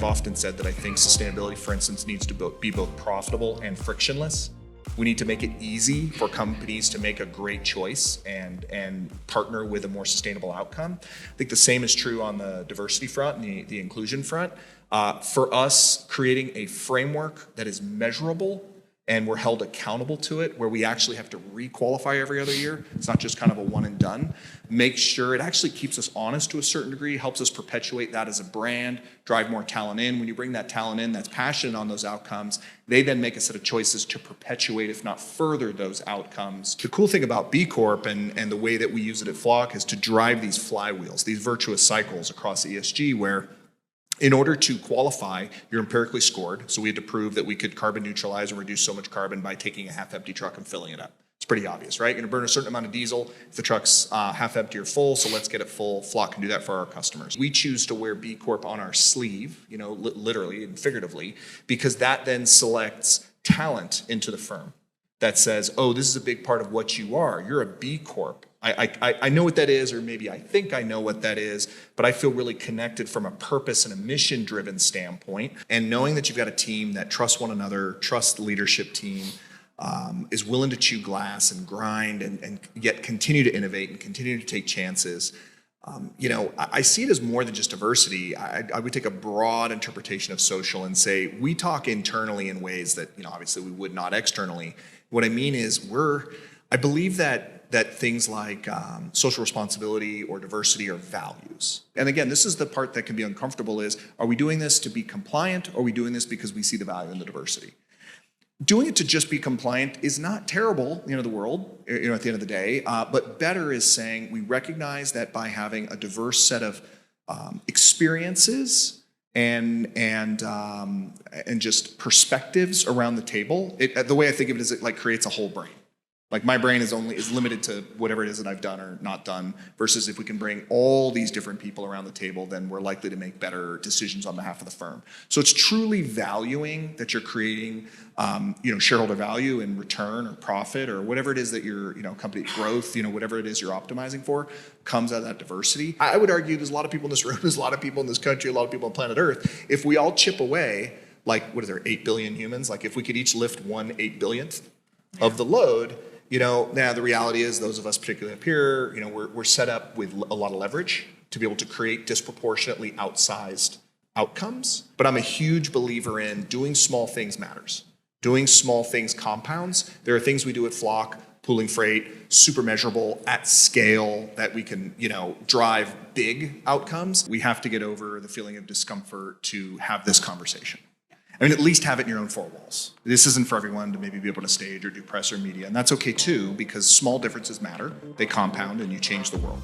often said that I think sustainability, for instance, needs to be both profitable and frictionless. We need to make it easy for companies to make a great choice and partner with a more sustainable outcome. I think the same is true on the diversity front and the inclusion front. For us, creating a framework that is measurable and we're held accountable to it, where we actually have to re-qualify every other year. It's not just kind of a one and done. Make sure it actually keeps us honest to a certain degree, helps us perpetuate that as a brand, drive more talent in. When you bring that talent in that's passionate on those outcomes, they then make a set of choices to perpetuate, if not further, those outcomes. The cool thing about B Corp and the way that we use it at Flock is to drive these flywheels, these virtuous cycles across ESG, where in order to qualify, you're empirically scored. So we had to prove that we could carbon neutralize and reduce so much carbon by taking a half-empty truck and filling it up. It's pretty obvious, right? You're gonna burn a certain amount of diesel if the truck's half empty or full, so let's get it full. Flock can do that for our customers. We choose to wear B Corp on our sleeve, literally and figuratively, because that then selects talent into the firm that says, oh, this is a big part of what you are. You're a B Corp. I know what that is, or maybe I think I know what that is, but I feel really connected from a purpose and a mission-driven standpoint. And knowing that you've got a team that trusts one another, trusts the leadership team, is willing to chew glass and grind and yet continue to innovate and continue to take chances. I see it as more than just diversity. I would take a broad interpretation of social and say, we talk internally in ways that, obviously we would not externally. What I mean is I believe that things like social responsibility or diversity are values. And again, this is the part that can be uncomfortable is, are we doing this to be compliant, or are we doing this because we see the value in the diversity? Doing it to just be compliant is not terrible, the world, at the end of the day, but better is saying we recognize that by having a diverse set of experiences and just perspectives around the table, the way I think of it is it creates a whole brain. Like my brain is limited to whatever it is that I've done or not done, versus if we can bring all these different people around the table, then we're likely to make better decisions on behalf of the firm. So it's truly valuing that you're creating, shareholder value and return or profit or whatever it is that your, company growth, whatever it is you're optimizing for, comes out of that diversity. I would argue there's a lot of people in this room, there's a lot of people in this country, a lot of people on planet Earth. If we all chip away, 8 billion humans? If we could each lift 1/8 billionth of the load, now the reality is those of us, particularly up here, we're set up with a lot of leverage to be able to create disproportionately outsized outcomes. But I'm a huge believer in doing small things matters. Doing small things compounds. There are things we do at Flock, pooling freight, super measurable at scale that we can, drive big outcomes. We have to get over the feeling of discomfort to have this conversation. At least have it in your own four walls. This isn't for everyone to maybe be able to stage or do press or media, and that's okay too, because small differences matter, they compound, and you change the world.